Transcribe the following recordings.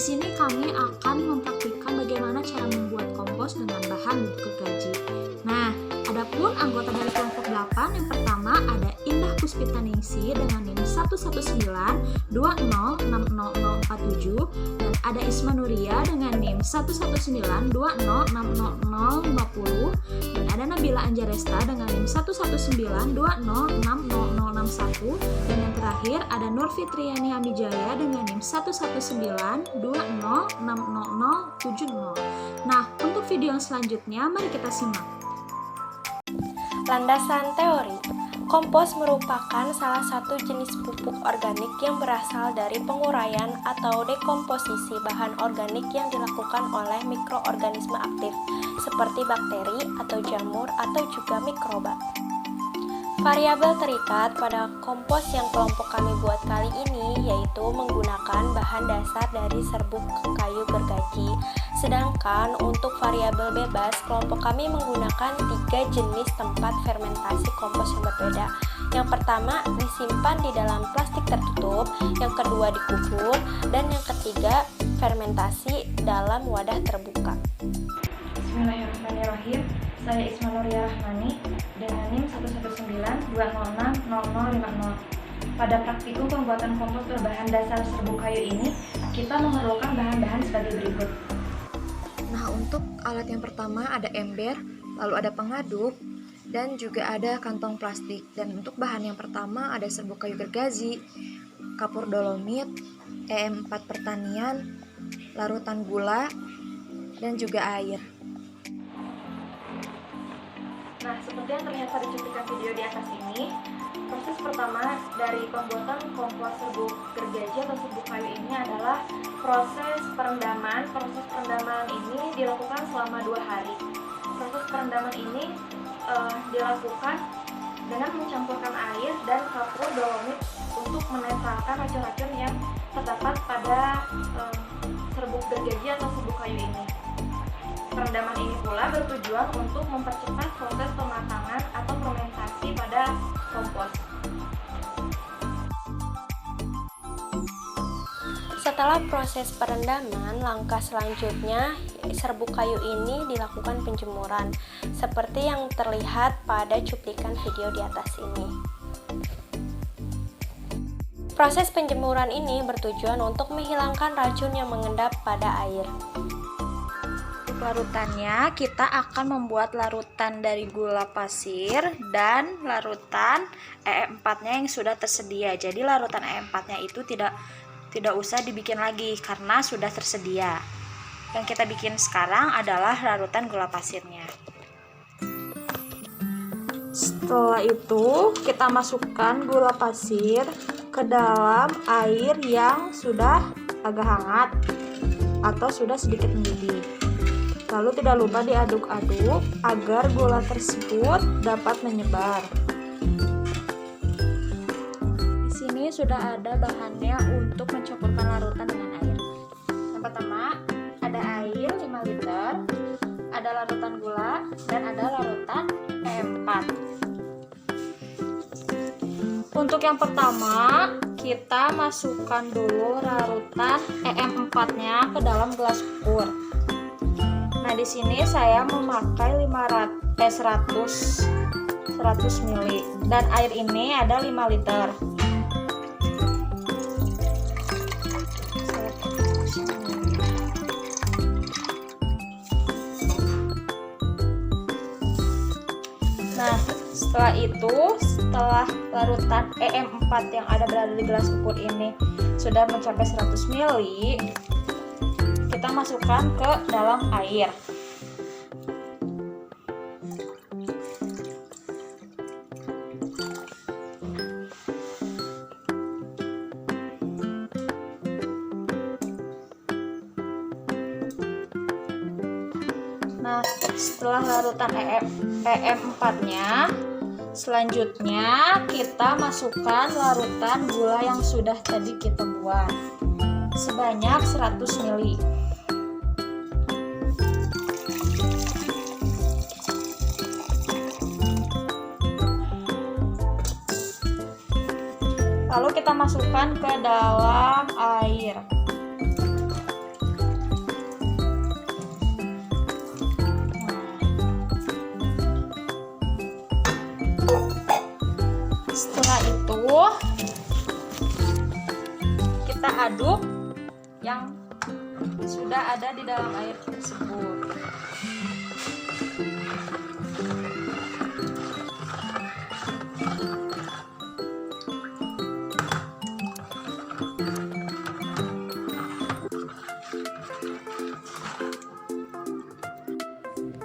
sini kami akan mempraktikkan bagaimana cara membuat kompos dengan bahan gergaji. Nah, adapun anggota dari kelompok 8 yang pertama ada Indah Puspitaningsih dengan NIM 11920600047 dan ada Isma Nuria dengan NIM 119206050 dan ada Nabila Anjaresta dengan NIM 119206061 dan yang terakhir ada Nur Fitriani Amijaya dengan NIM 119206070. Nah, untuk video yang selanjutnya mari kita simak. Landasan teori. Kompos merupakan salah satu jenis pupuk organik yang berasal dari penguraian atau dekomposisi bahan organik yang dilakukan oleh mikroorganisme aktif seperti bakteri atau jamur atau juga mikroba. Variabel terikat pada kompos yang kelompok kami buat kali ini yaitu menggunakan bahan dasar dari serbuk kayu gergaji. Sedangkan untuk variabel bebas, kelompok kami menggunakan 3 jenis tempat fermentasi kompos yang berbeda. Yang pertama disimpan di dalam plastik tertutup, yang kedua dikubur, dan yang ketiga fermentasi dalam wadah terbuka. Bismillahirrahmanirrahim. Saya Isma Nuria Rahmani dengan NIM 119206050. Pada praktikum pembuatan kompos berbahan dasar serbuk kayu ini, kita memerlukan bahan-bahan sebagai berikut. Nah, untuk alat yang pertama ada ember, lalu ada pengaduk, dan juga ada kantong plastik. Dan untuk bahan yang pertama ada serbuk kayu gergaji, kapur dolomit, EM4 pertanian, larutan gula, dan juga air. Nah, seperti yang terlihat pada cuplikan video di atas ini, proses pertama dari pembuatan kompos serbuk gergaji atau serbuk kayu ini adalah proses perendaman. Proses perendaman ini dilakukan selama 2 hari. Proses perendaman ini dilakukan dengan mencampurkan air dan kapur dolomit untuk menetralkan racun-racun yang terdapat pada serbuk gergaji atau serbuk kayu ini. Perendaman ini pula bertujuan untuk mempercepat proses pematangan atau fermentasi pada kompos. Setelah proses perendaman, langkah selanjutnya serbuk kayu ini dilakukan penjemuran seperti yang terlihat pada cuplikan video di atas ini. Proses penjemuran ini bertujuan untuk menghilangkan racun yang mengendap pada air. Larutannya, kita akan membuat larutan dari gula pasir dan larutan EM4-nya yang sudah tersedia. Jadi larutan EM4-nya itu tidak usah dibikin lagi karena sudah tersedia. Yang kita bikin sekarang adalah larutan gula pasirnya. Setelah itu, kita masukkan gula pasir ke dalam air yang sudah agak hangat atau sudah sedikit mendidih. Lalu tidak lupa diaduk-aduk agar gula tersebut dapat menyebar. Di sini sudah ada bahannya untuk mencampurkan larutan dengan air. Yang pertama, ada air 5 liter, ada larutan gula, dan ada larutan EM4. Untuk yang pertama, kita masukkan dulu larutan EM4-nya ke dalam gelas ukur. Nah, di sini saya memakai 100 ml dan air ini ada 5 liter. Nah, setelah larutan EM4 yang berada di gelas ukur ini sudah mencapai 100 ml, kita masukkan ke dalam air. Nah, setelah larutan EM4-nya, selanjutnya kita masukkan larutan gula yang sudah tadi kita buat sebanyak 100 ml. Lalu kita masukkan ke dalam air. aduk yang sudah ada di dalam air tersebut.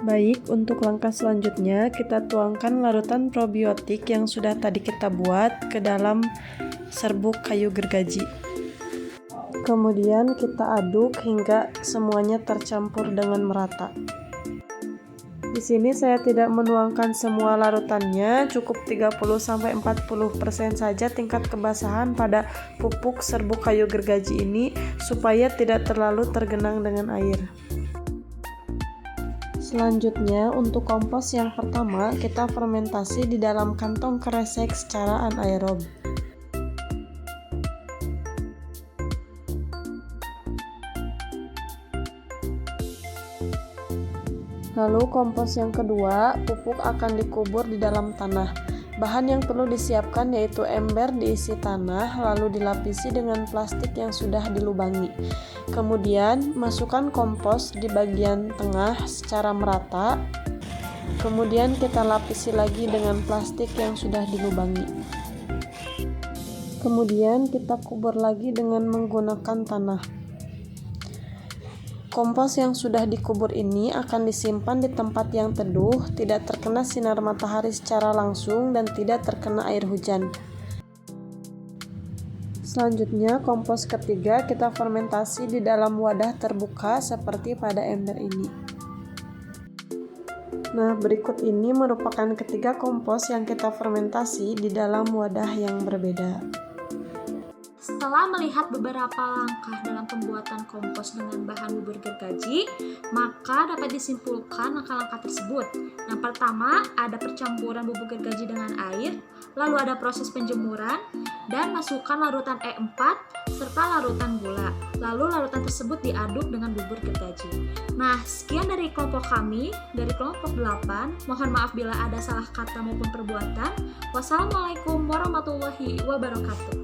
Baik, untuk langkah selanjutnya kita tuangkan larutan probiotik yang sudah tadi kita buat ke dalam serbuk kayu gergaji. Kemudian kita aduk hingga semuanya tercampur dengan merata. Di sini saya tidak menuangkan semua larutannya, cukup 30-40% saja tingkat kebasahan pada pupuk serbuk kayu gergaji ini supaya tidak terlalu tergenang dengan air. Selanjutnya, untuk kompos yang pertama, kita fermentasi di dalam kantong kresek secara anaerob. Lalu kompos yang kedua, pupuk akan dikubur di dalam tanah. Bahan yang perlu disiapkan yaitu ember diisi tanah, lalu dilapisi dengan plastik yang sudah dilubangi. Kemudian, masukkan kompos di bagian tengah secara merata. Kemudian kita lapisi lagi dengan plastik yang sudah dilubangi. Kemudian kita kubur lagi dengan menggunakan tanah. Kompos yang sudah dikubur ini akan disimpan di tempat yang teduh, tidak terkena sinar matahari secara langsung dan tidak terkena air hujan. Selanjutnya, kompos ketiga kita fermentasi di dalam wadah terbuka seperti pada ember ini. Nah, berikut ini merupakan ketiga kompos yang kita fermentasi di dalam wadah yang berbeda. Setelah melihat beberapa langkah dalam pembuatan kompos dengan bahan bubur gergaji, maka dapat disimpulkan langkah-langkah tersebut. Yang pertama, ada percampuran bubur gergaji dengan air, lalu ada proses penjemuran, dan masukkan larutan E4 serta larutan gula. Lalu larutan tersebut diaduk dengan bubur gergaji. Nah, sekian dari kelompok kami, dari kelompok 8. Mohon maaf bila ada salah kata maupun perbuatan. Wassalamualaikum warahmatullahi wabarakatuh.